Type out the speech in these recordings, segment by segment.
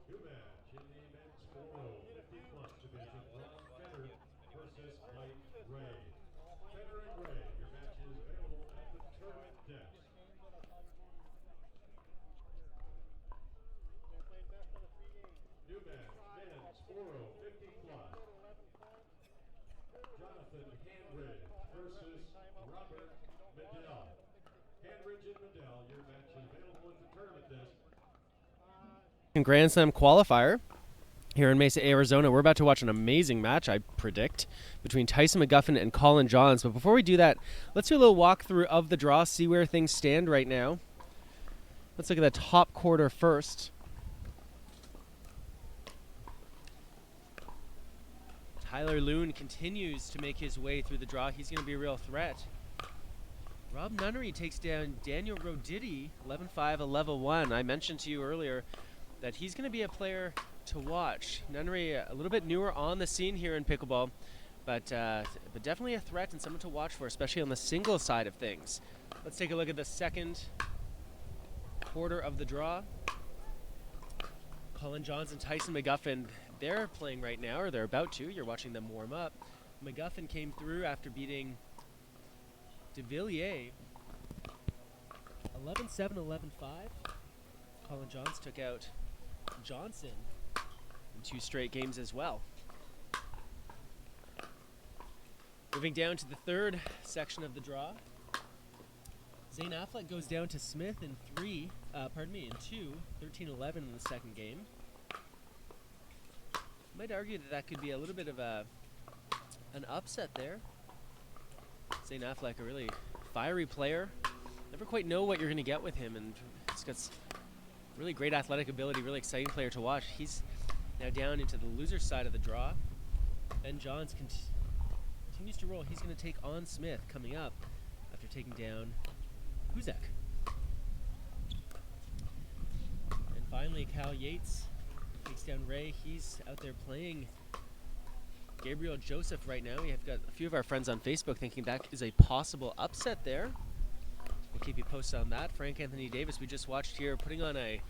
New match in the MSPro 50-plus division, Ron Feder versus Mike Ray. Feder and Ray, your match is available at the tournament desk. New match, men's 50-plus. Jonathan Handridge versus Robert Medell. Handridge and Medell, your match is available at the tournament desk. Grand Slam qualifier here in Mesa, Arizona. We're about to watch an amazing match, I predict, between Tyson McGuffin and Collin Johns. But before we do that, let's do a little walkthrough of the draw, see where things stand right now. Let's look at the top quarter first. Tyler Loon continues to make his way through the draw. He's going to be a real threat. Rob Nunnery takes down Daniel Roditi, 11-5, 11-1. I mentioned to you earlier that he's going to be a player to watch. Nunnery, a little bit newer on the scene here in pickleball, but definitely a threat and someone to watch for, especially on the single side of things. Let's take a look at the second quarter of the draw. Collin Johns and Tyson McGuffin, they're playing right now, or they're about to. You're watching them warm up. McGuffin came through after beating De Villiers 11-7, 11-5. Collin Johns took out Johnson in 2 straight games as well. Moving down to the third section of the draw. Zane Affleck goes down to Smith in 2, 13-11 in the second game. Might argue that could be a little bit of an upset there. Zane Affleck, a really fiery player. Never quite know what you're going to get with him, and he's got really great athletic ability, really exciting player to watch. He's now down into the loser side of the draw. Ben Johns continues to roll. He's going to take on Smith coming up after taking down Huzek. And finally, Cal Yates takes down Ray. He's out there playing Gabriel Joseph right now. We have got a few of our friends on Facebook thinking that is a possible upset there. We'll keep you posted on that. Frank Anthony Davis, we just watched here, putting on a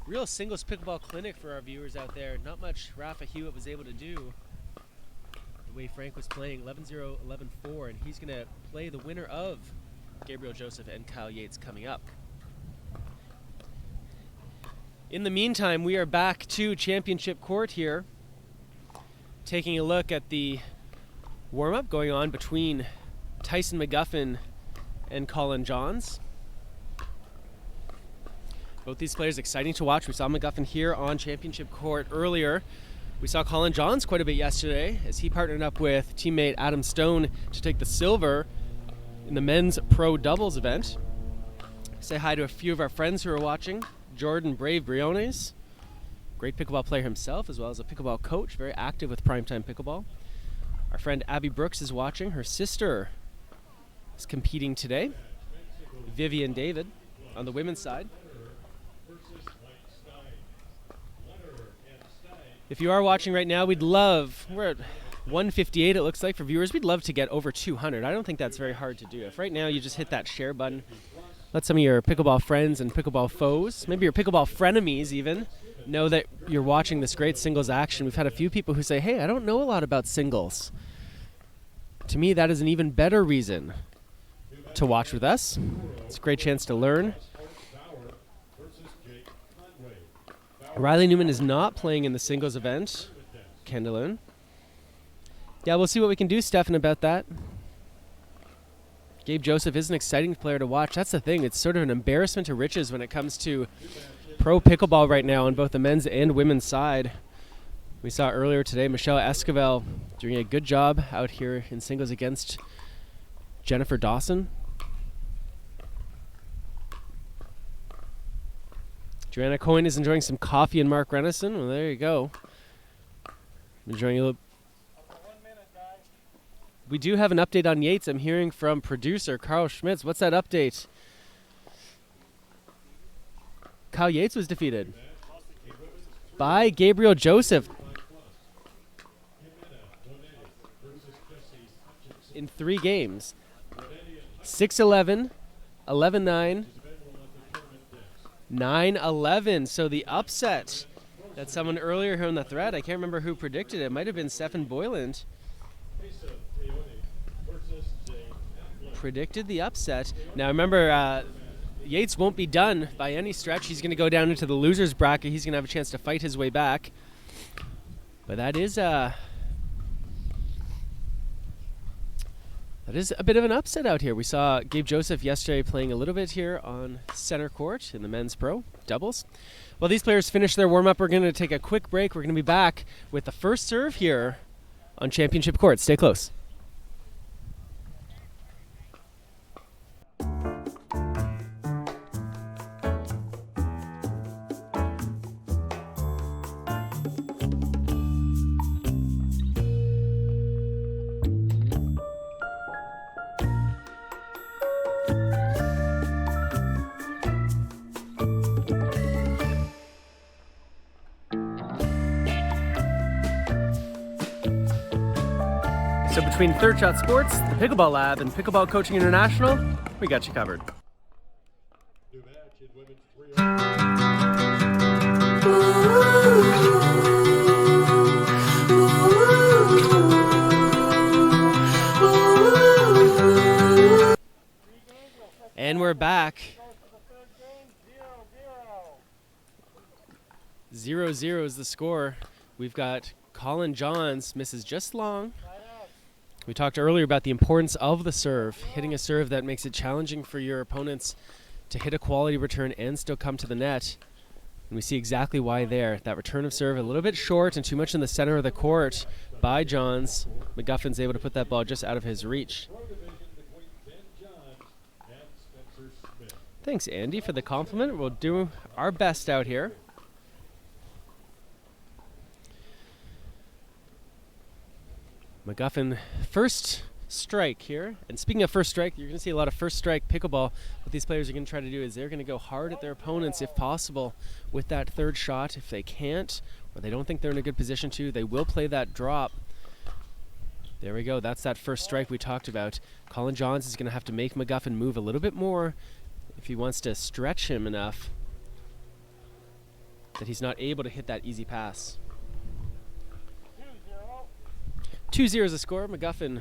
real singles pickleball clinic for our viewers out there. Not much Rafa Hewitt was able to do. The way Frank was playing, 11-0, 11-4, and he's going to play the winner of Gabriel Joseph and Kyle Yates coming up. In the meantime, we are back to championship court here, taking a look at the warm-up going on between Tyson McGuffin and Collin Johns. Both these players exciting to watch. We saw McGuffin here on championship court earlier. We saw Collin Johns quite a bit yesterday as he partnered up with teammate Adam Stone to take the silver in the men's pro doubles event. Say hi to a few of our friends who are watching. Jordan Brave Briones, great pickleball player himself, as well as a pickleball coach, very active with Primetime Pickleball. Our friend Abby Brooks is watching. Her sister is competing today. Vivian David on the women's side. If you are watching right now, we're at 158 it looks like for viewers. We'd love to get over 200. I don't think that's very hard to do. If right now you just hit that share button, let some of your pickleball friends and pickleball foes, maybe your pickleball frenemies even, know that you're watching this great singles action. We've had a few people who say, hey, I don't know a lot about singles. To me, that is an even better reason to watch with us. It's a great chance to learn. Riley Newman is not playing in the singles event. Kendallin. Yeah, we'll see what we can do, Stefan, about that. Gabe Joseph is an exciting player to watch. That's the thing. It's sort of an embarrassment to riches when it comes to pro pickleball right now on both the men's and women's side. We saw earlier today Michelle Esquivel doing a good job out here in singles against Jennifer Dawson. Joanna Coyne is enjoying some coffee and Mark Renison. Well, there you go. Enjoying a little. We do have an update on Yates. I'm hearing from producer Carl Schmitz. What's that update? Kyle Yates was defeated by Gabriel Joseph in 3 games. 6-11, 11-9, 9-11. So the upset that someone earlier here on the thread, I can't remember who predicted it. It might have been Stefan Boyland. Predicted the upset. Now remember, Yates won't be done by any stretch. He's going to go down into the losers bracket. He's going to have a chance to fight his way back. But that is a bit of an upset out here. We saw Gabe Joseph yesterday playing a little bit here on center court in the men's pro doubles. While these players finish their warm-up, we're going to take a quick break. We're going to be back with the first serve here on Championship Court. Stay close. So between Third Shot Sports, the Pickleball Lab, and Pickleball Coaching International, we got you covered. And we're back. 0-0 is the score. We've got Collin Johns misses just long. We talked earlier about the importance of the serve, hitting a serve that makes it challenging for your opponents to hit a quality return and still come to the net. And we see exactly why there. That return of serve a little bit short and too much in the center of the court by Johns. McGuffin's able to put that ball just out of his reach. Thanks, Andy, for the compliment. We'll do our best out here. McGuffin, first strike here. And speaking of first strike, you're going to see a lot of first strike pickleball. What these players are going to try to do is they're going to go hard at their opponents if possible with that third shot. If they can't, or they don't think they're in a good position to, they will play that drop. There we go. That's that first strike we talked about. Collin Johns is going to have to make McGuffin move a little bit more if he wants to stretch him enough that he's not able to hit that easy pass. 2-0 is the score. McGuffin.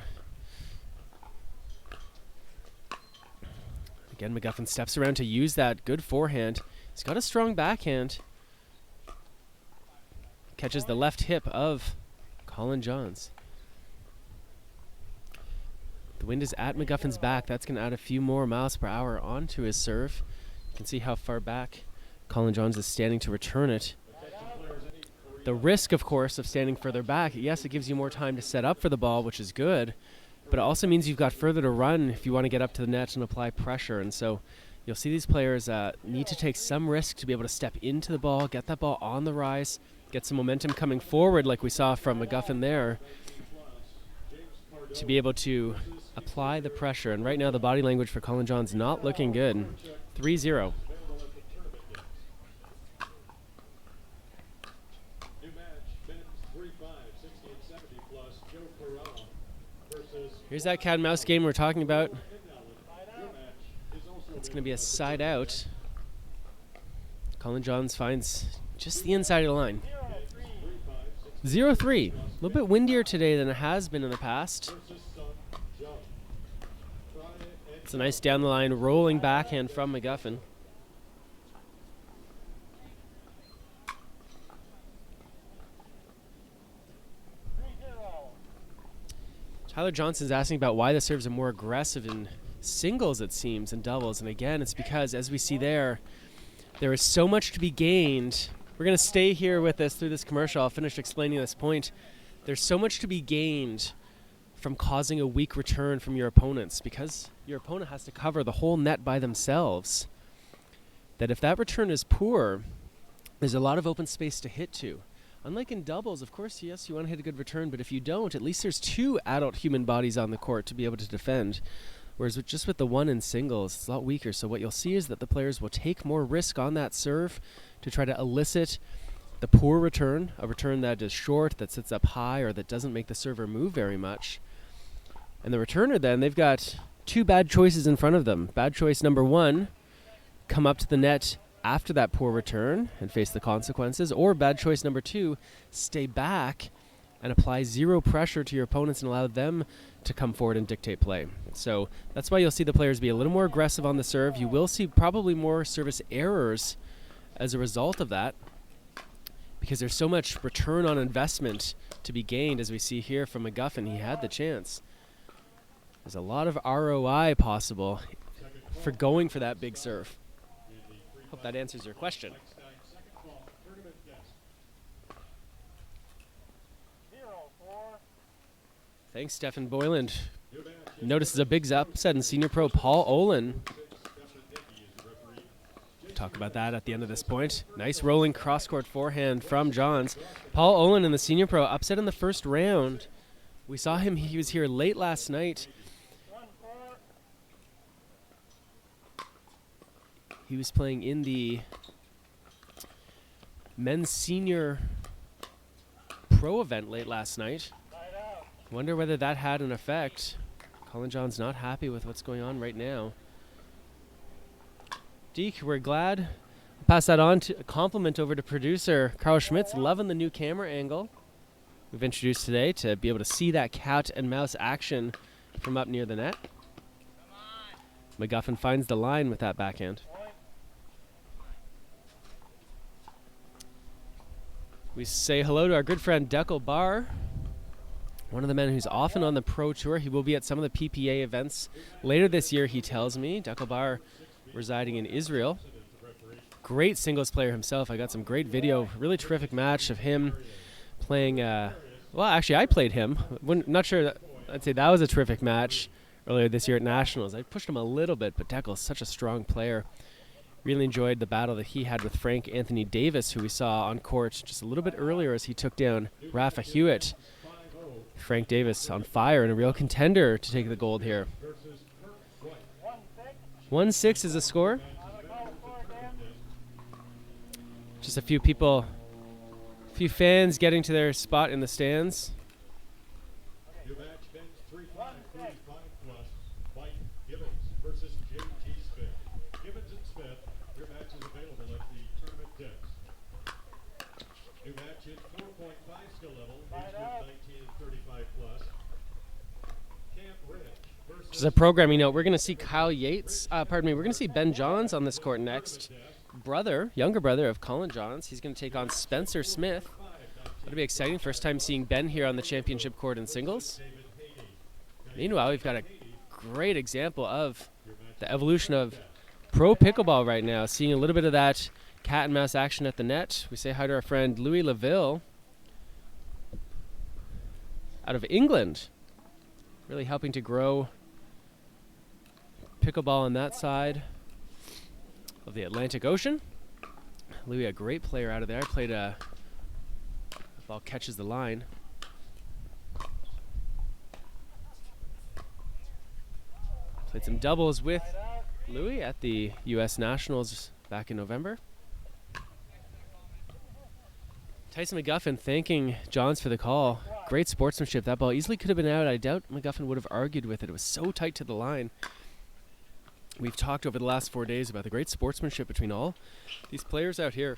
Again, McGuffin steps around to use that good forehand. He's got a strong backhand. Catches the left hip of Collin Johns. The wind is at McGuffin's back. That's going to add a few more miles per hour onto his serve. You can see how far back Collin Johns is standing to return it. The risk, of course, of standing further back, yes, it gives you more time to set up for the ball, which is good, but it also means you've got further to run if you want to get up to the net and apply pressure. And so you'll see these players need to take some risk to be able to step into the ball, get that ball on the rise, get some momentum coming forward like we saw from McGuffin there. to be able to apply the pressure. And right now the body language for Collin John's not looking good. 3-0. Here's that cat and mouse game we're talking about. It's going to be a side out. Collin Johns finds just the inside of the line. 0-3. A little bit windier today than it has been in the past. It's a nice down the line rolling backhand from McGuffin. Tyler Johnson's asking about why the serves are more aggressive in singles, it seems, and doubles. And again, it's because, as we see there is so much to be gained. We're going to stay here with us through this commercial. I'll finish explaining this point. There's so much to be gained from causing a weak return from your opponents, because your opponent has to cover the whole net by themselves. That if that return is poor, there's a lot of open space to hit to. Unlike in doubles, of course, yes, you want to hit a good return, but if you don't, at least there's two adult human bodies on the court to be able to defend. Whereas just with the one in singles, it's a lot weaker. So what you'll see is that the players will take more risk on that serve to try to elicit the poor return, a return that is short, that sits up high, or that doesn't make the server move very much. And the returner then, they've got two bad choices in front of them. Bad choice number one, come up to the net after that poor return and face the consequences, or bad choice number two, stay back and apply zero pressure to your opponents and allow them to come forward and dictate play. So that's why you'll see the players be a little more aggressive on the serve. You will see probably more service errors as a result of that, because there's so much return on investment to be gained, as we see here from McGuffin. He had the chance. There's a lot of ROI possible for going for that big serve. Hope that answers your question. Thanks, Stefan Boyland. Notices a big upset in senior pro Paul Olin. Talk about that at the end of this point. Nice rolling cross-court forehand from Johns. Paul Olin in the senior pro upset in the first round. We saw him, he was here late last night. He was playing in the men's senior pro event late last night. Wonder whether that had an effect. Collin John's not happy with what's going on right now. Deke, we're glad. Pass that on to a compliment over to producer Carl Schmitz. Loving the new camera angle we've introduced today to be able to see that cat and mouse action from up near the net. McGuffin finds the line with that backhand. We say hello to our good friend Deckel Bar, one of the men who's often on the Pro Tour. He will be at some of the PPA events later this year, he tells me. Deckel Bar residing in Israel. Great singles player himself. I got some great video, really terrific match of him playing, well, actually I played him. Not sure, I'd say that was a terrific match earlier this year at Nationals. I pushed him a little bit, but Deckel's such a strong player. Really enjoyed the battle that he had with Frank Anthony Davis, who we saw on court just a little bit earlier as he took down Rafa Hewitt. Frank Davis on fire and a real contender to take the gold here. 1-6 is the score. Just a few people, a few fans getting to their spot in the stands. As a programming note, we're going to see Kyle Yates, we're going to see Ben Johns on this court next. Younger brother of Collin Johns. He's going to take on Spencer Smith. That'll be exciting. First time seeing Ben here on the championship court in singles. Meanwhile, we've got a great example of the evolution of pro pickleball right now. Seeing a little bit of that cat and mouse action at the net. We say hi to our friend Louis Laville out of England. Really helping to grow pickleball on that side of the Atlantic Ocean. Louis, a great player out of there. Played the ball catches the line. Played some doubles with Louis at the U.S. Nationals back in November. Tyson McGuffin thanking Johns for the call. Great sportsmanship. That ball easily could have been out. I doubt McGuffin would have argued with it. It was so tight to the line. We've talked over the last 4 days about the great sportsmanship between all these players out here.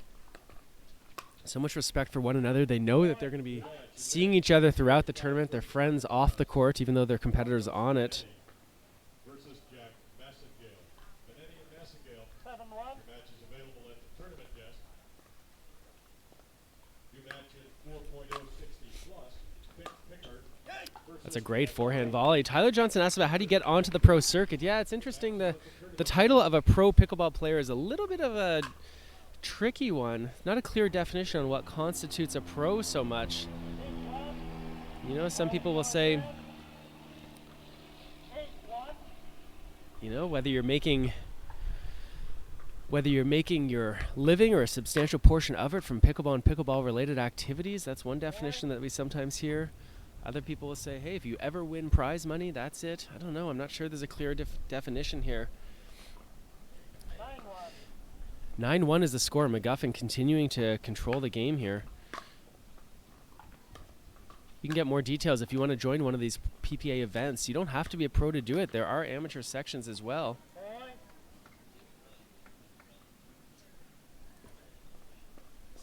So much respect for one another. They know that they're going to be seeing each other throughout the tournament. They're friends off the court, even though they're competitors on it. Versus Jack Massengale. Benetti and Massengale. Your match is available at the tournament desk. You match at 4.060 plus. Pickard. That's a great forehand volley. Tyler Johnson asked about how do you get onto the pro circuit. Yeah, it's interesting. The title of a pro pickleball player is a little bit of a tricky one. Not a clear definition on what constitutes a pro so much. You know, some people will say, you know, whether you're making your living or a substantial portion of it from pickleball and pickleball related activities, that's one definition that we sometimes hear. Other people will say, hey, if you ever win prize money, that's it. I don't know. I'm not sure there's a clear definition here. 9-1 is the score. McGuffin continuing to control the game here. You can get more details if you want to join one of these PPA events. You don't have to be a pro to do it. There are amateur sections as well.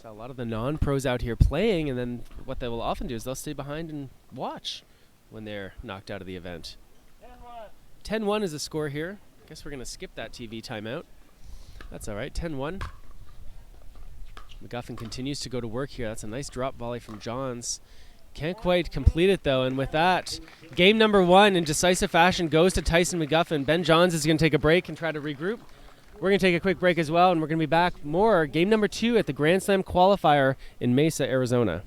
So a lot of the non-pros out here playing, and then what they will often do is they'll stay behind and watch when they're knocked out of the event. 10-1 is the score here. I guess we're going to skip that TV timeout. That's all right. 10-1. McGuffin continues to go to work here. That's a nice drop volley from Johns. Can't quite complete it, though. And with that, game number 1 in decisive fashion goes to Tyson McGuffin. Ben Johns is going to take a break and try to regroup. We're going to take a quick break as well, and we're going to be back more. Game number 2 at the Grand Slam Qualifier in Mesa, Arizona.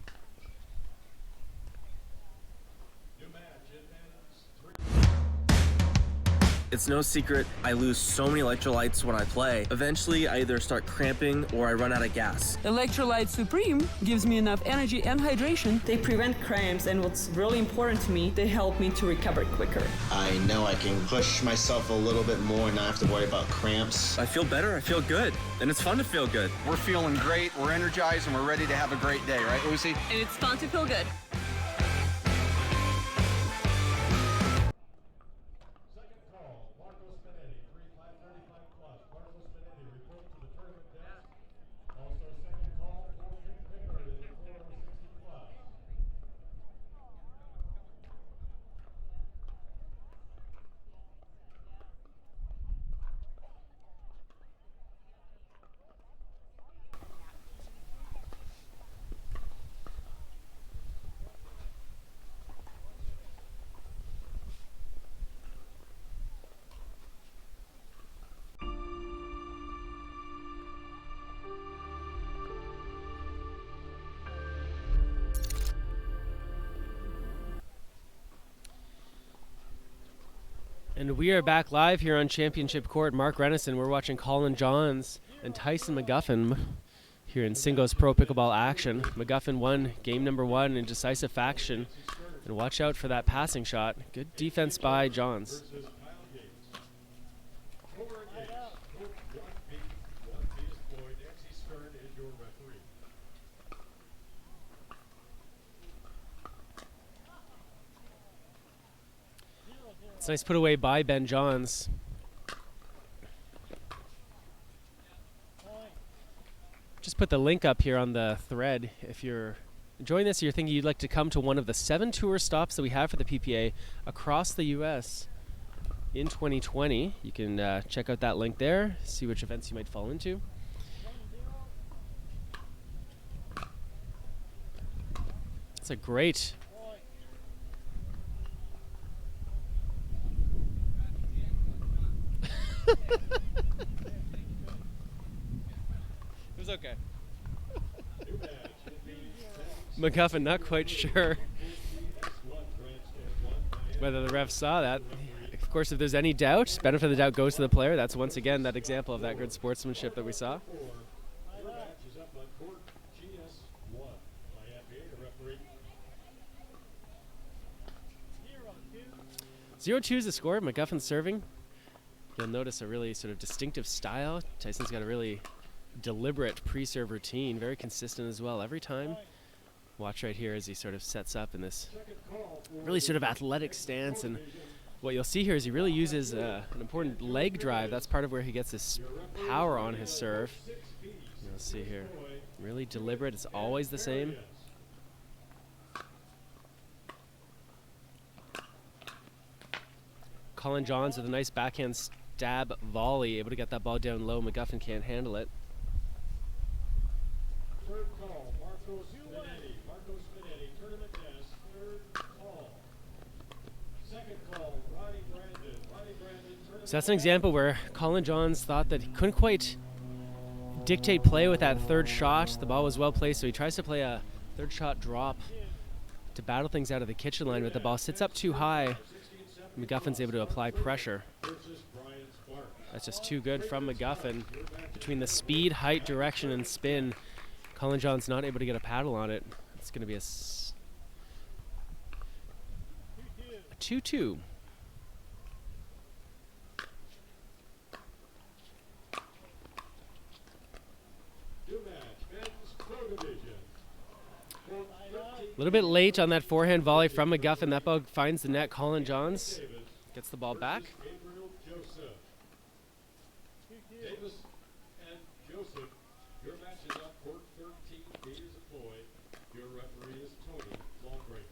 It's no secret, I lose so many electrolytes when I play. Eventually, I either start cramping or I run out of gas. Electrolyte Supreme gives me enough energy and hydration. They prevent cramps, and what's really important to me, they help me to recover quicker. I know I can push myself a little bit more and not have to worry about cramps. I feel better, I feel good, and it's fun to feel good. We're feeling great, we're energized, and we're ready to have a great day, right, Lucy? And it's fun to feel good. And we are back live here on Championship Court. Mark Renison, we're watching Collin Johns and Tyson McGuffin here in singles pro pickleball action. McGuffin won game number 1 in decisive fashion. And watch out for that passing shot. Good defense by Johns. It's a nice put away by Ben Johns. Just put the link up here on the thread. If you're enjoying this, or you're thinking you'd like to come to one of the 7 tour stops that we have for the PPA across the U.S. in 2020, you can check out that link there, see which events you might fall into. It's a great... It was okay. McGuffin not quite sure whether the ref saw that. Of course, if there's any doubt, benefit of the doubt goes to the player. That's once again that example of that good sportsmanship that we saw. 0-2 is the score. McGuffin serving. You'll notice a really sort of distinctive style. Tyson's got a really deliberate pre-serve routine, very consistent as well every time. Watch right here as he sort of sets up in this really sort of athletic stance, and what you'll see here is he really uses an important leg drive. That's part of where he gets his power on his serve. You'll see here, really deliberate. It's always the same. Collin Johns with a nice backhand stab volley, able to get that ball down low. McGuffin can't handle it. Third call, Marcos Minetti. Marcos Minetti, tournament test, third call. Second call, Ronnie Brandon. Ronnie Brandon, So that's an example where Collin Johns thought that he couldn't quite dictate play with that third shot. The ball was well placed, so he tries to play a third shot drop to battle things out of the kitchen line, but the ball sits up too high. McGuffin's able to apply pressure. That's just too good from McGuffin. Between the speed, height, direction, and spin, Collin Johns not able to get a paddle on it. It's going to be a 2-2. A little bit late on that forehand volley from McGuffin. That ball finds the net. Collin Johns gets the ball back. Davis and Joseph, your match is up, court 13, Gators of Boy. Your referee is Tony Longbrain.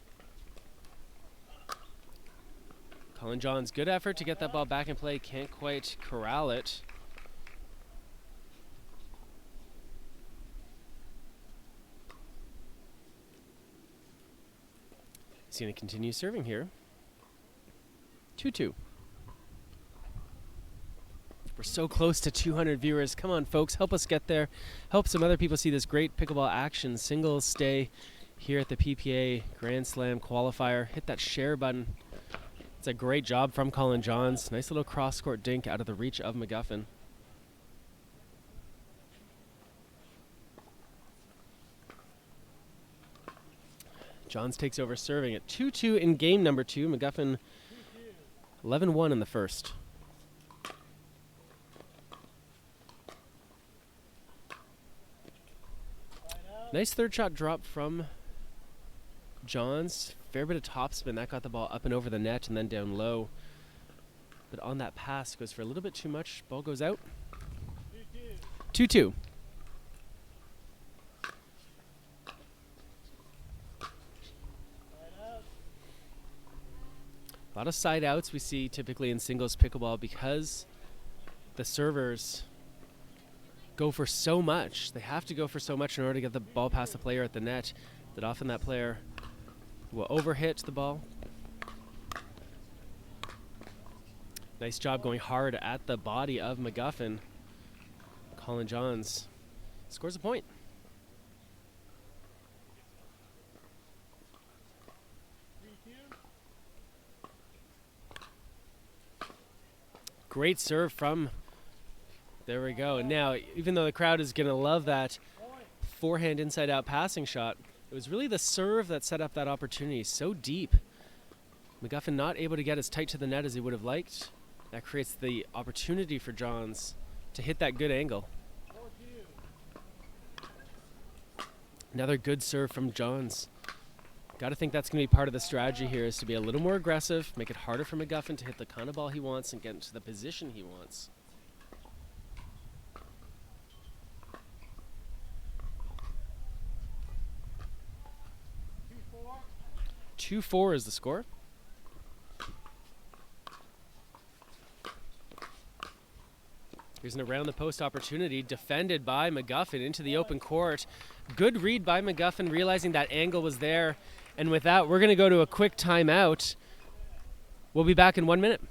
Collin Johns, good effort to get that ball back in play. Can't quite corral it. He's going to continue serving here. 2-2. We're so close to 200 viewers. Come on, folks, help us get there. Help some other people see this great pickleball action. Singles stay here at the PPA Grand Slam Qualifier. Hit that share button. It's a great job from Collin Johns. Nice little cross-court dink out of the reach of McGuffin. Johns takes over serving at 2-2 in game number 2. McGuffin 11-1 in the first. Nice third shot drop from Johns. Fair bit of topspin. That got the ball up and over the net and then down low. But on that pass, goes for a little bit too much. Ball goes out. 2-2. A lot of side outs we see typically in singles pickleball because the servers go for so much. They have to go for so much in order to get the ball past the player at the net that often that player will overhit the ball. Nice job going hard at the body of McGuffin. Collin Johns scores a point. Great serve from, there we go. And now, even though the crowd is going to love that forehand inside-out passing shot, it was really the serve that set up that opportunity. So deep. McGuffin not able to get as tight to the net as he would have liked. That creates the opportunity for Johns to hit that good angle. Another good serve from Johns. Got to think that's going to be part of the strategy here, is to be a little more aggressive, make it harder for McGuffin to hit the kind of ball he wants and get into the position he wants. 2-4 is the score. Here's an around the post opportunity defended by McGuffin into the open court. Good read by McGuffin, realizing that angle was there. And with that, we're going to go to a quick timeout. We'll be back in 1 minute.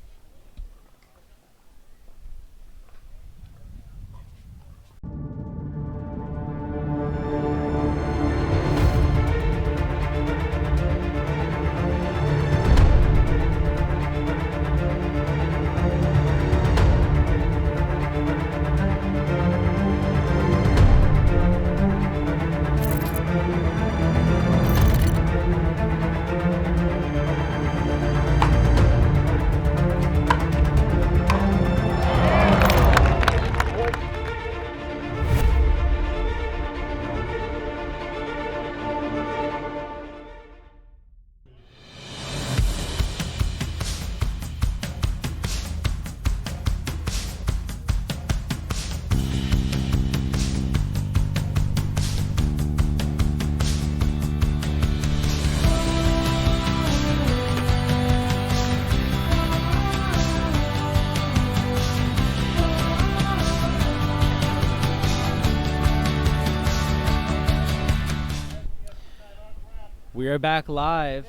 are back live.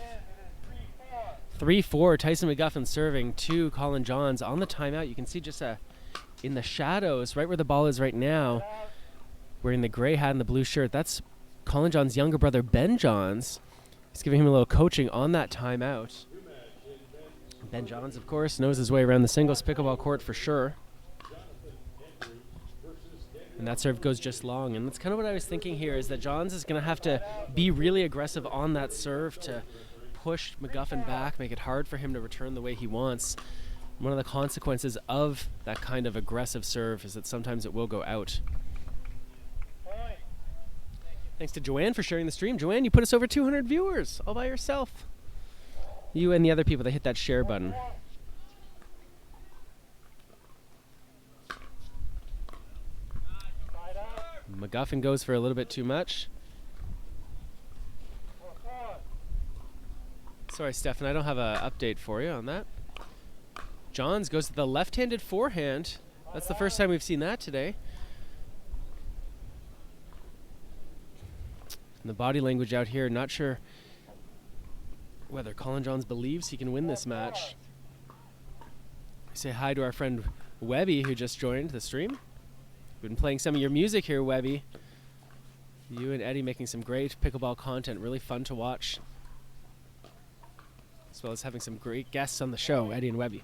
3-4, Tyson McGuffin serving to Collin Johns on the timeout. You can see just in the shadows, right where the ball is right now, wearing the gray hat and the blue shirt. That's Collin Johns' younger brother, Ben Johns. He's giving him a little coaching on that timeout. Ben Johns, of course, knows his way around the singles pickleball court for sure. And that serve goes just long. And that's kind of what I was thinking here, is that Johns is going to have to be really aggressive on that serve to push McGuffin back, make it hard for him to return the way he wants. One of the consequences of that kind of aggressive serve is that sometimes it will go out. Thanks to Joanne for sharing the stream. Joanne, you put us over 200 viewers all by yourself. You and the other people that hit that share button. McGuffin goes for a little bit too much. Sorry, Stefan, I don't have an update for you on that. Johns goes to the left-handed forehand. That's the first time we've seen that today. And the body language out here, not sure whether Collin Johns believes he can win this match. Say hi to our friend Webby, who just joined the stream. We've been playing some of your music here, Webby. You and Eddie making some great pickleball content, really fun to watch. As well as having some great guests on the show, Eddie and Webby.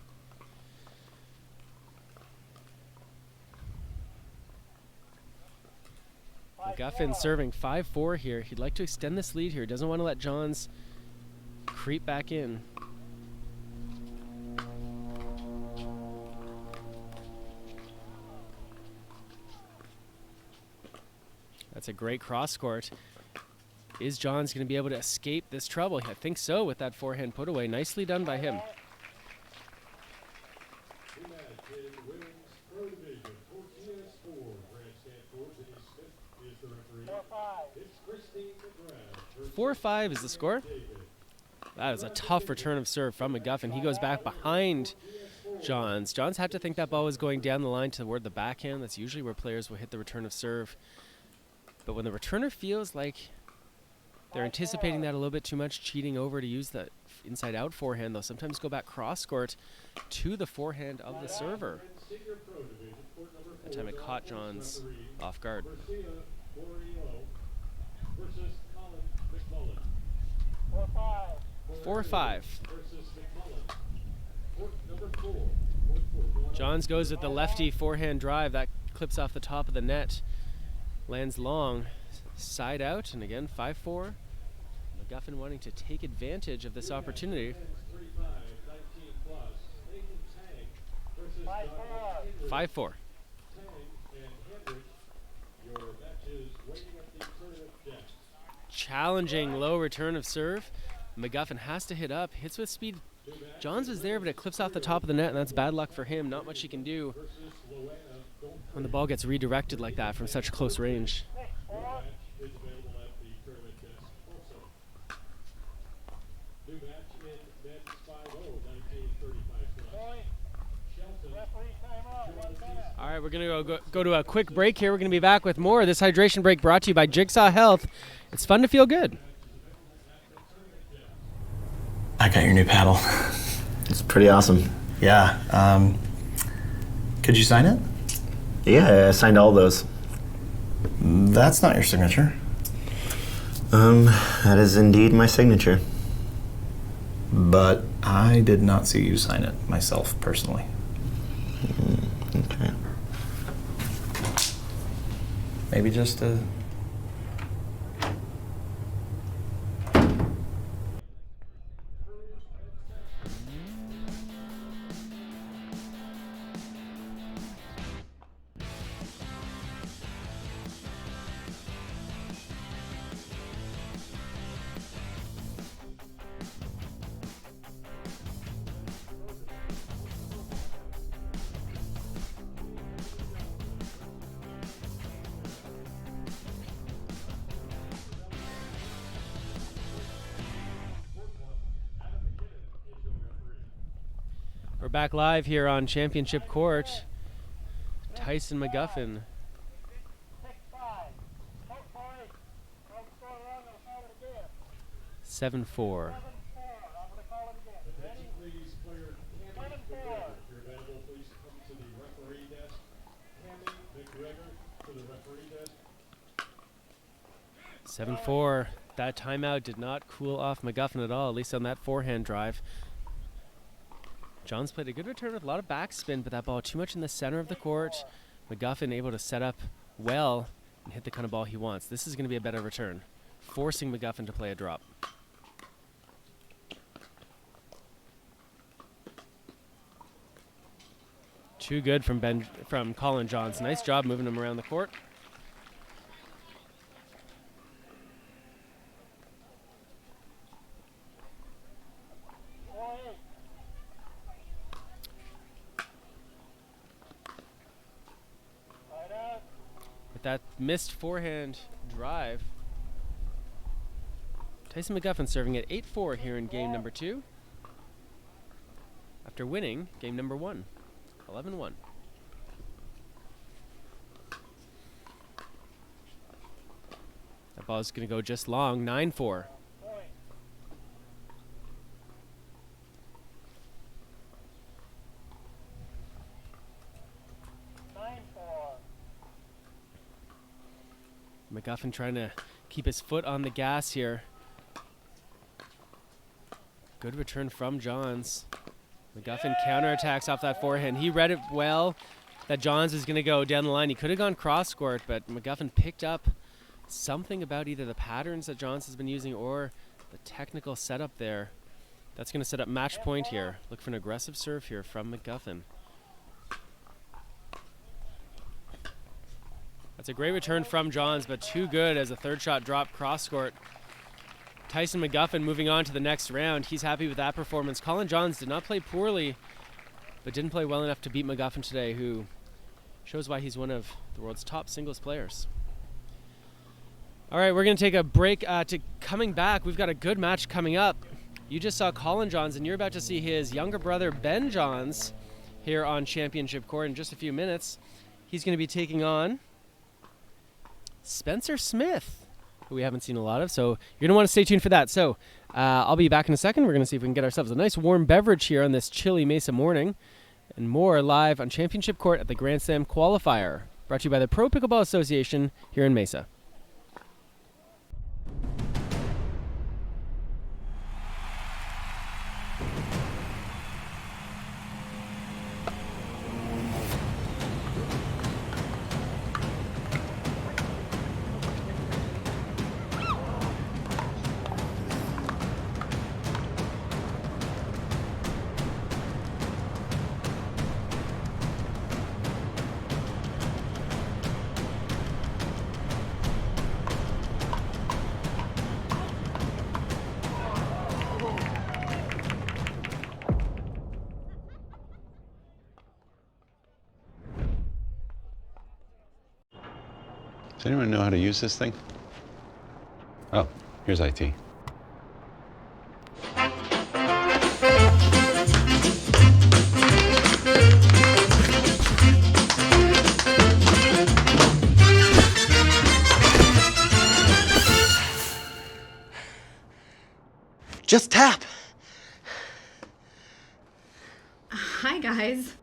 McGuffin serving 5-4 here. He'd like to extend this lead here. Doesn't want to let Johns creep back in. That's a great cross court. Is Johns going to be able to escape this trouble? I think so with that forehand put away. Nicely done by him. Pro Division, 4-5 is the score. That is a tough return of serve from McGuffin. He goes back behind Johns. Johns had to think that ball was going down the line toward the backhand. That's usually where players will hit the return of serve. But when the returner feels like they're anticipating that a little bit too much, cheating over to use the inside-out forehand, they'll sometimes go back cross-court to the forehand of the server. That time it caught Johns off guard. 4-5. Johns goes with the lefty forehand drive. That clips off the top of the net. Lands long. Side out, and again, 5-4. McGuffin wanting to take advantage of this opportunity. 5-4. Challenging low return of serve. McGuffin has to hit up, hits with speed. Johns was there, but it clips off the top of the net, and that's bad luck for him. Not much he can do when the ball gets redirected like that from such close range. All right, we're going to go to a quick break here. We're going to be back with more. This hydration break brought to you by Jigsaw Health. It's fun to feel good. I got your new paddle. It's pretty awesome. Yeah. Could you sign it? Yeah, I signed all those. That's not your signature. That is indeed my signature. But I did not see you sign it myself, personally. Okay. Maybe just a... We're back live here on Championship Court. Tyson McGuffin. 7-4. Attention please, player Tammy McGregor. If you're available, please come to the referee desk. Tammy McGregor to the referee desk. 7-4. That timeout did not cool off McGuffin at all, at least on that forehand drive. Johns played a good return with a lot of backspin, but that ball too much in the center of the court. McGuffin able to set up well and hit the kind of ball he wants. This is going to be a better return, forcing McGuffin to play a drop. Too good from Collin Johns. Nice job moving him around the court. With that missed forehand drive, Tyson McGuffin serving at 8-4 here in game number 2 after winning game number 1, 11-1. That ball is going to go just long, 9-4. McGuffin trying to keep his foot on the gas here. Good return from Johns. McGuffin counterattacks off that forehand. He read it well that Johns is going to go down the line. He could have gone cross court, but McGuffin picked up something about either the patterns that Johns has been using or the technical setup there. That's going to set up match point here. Look for an aggressive serve here from McGuffin. That's a great return from Johns, but too good as a third shot drop cross court. Tyson McGuffin moving on to the next round. He's happy with that performance. Collin Johns did not play poorly, but didn't play well enough to beat McGuffin today, who shows why he's one of the world's top singles players. All right, we're going to take a break. To coming back, we've got a good match coming up. You just saw Collin Johns, and you're about to see his younger brother, Ben Johns, here on Championship Court in just a few minutes. He's going to be taking on Spencer Smith, who we haven't seen a lot of, so you're going to want to stay tuned for that. So I'll be back in a second. We're going to see if we can get ourselves a nice warm beverage here on this chilly Mesa morning, and more live on Championship Court at the Grand Slam Qualifier, brought to you by the Pro Pickleball Association here in Mesa. Does anyone know how to use this thing? Oh, here's IT. Just tap. Hi, guys.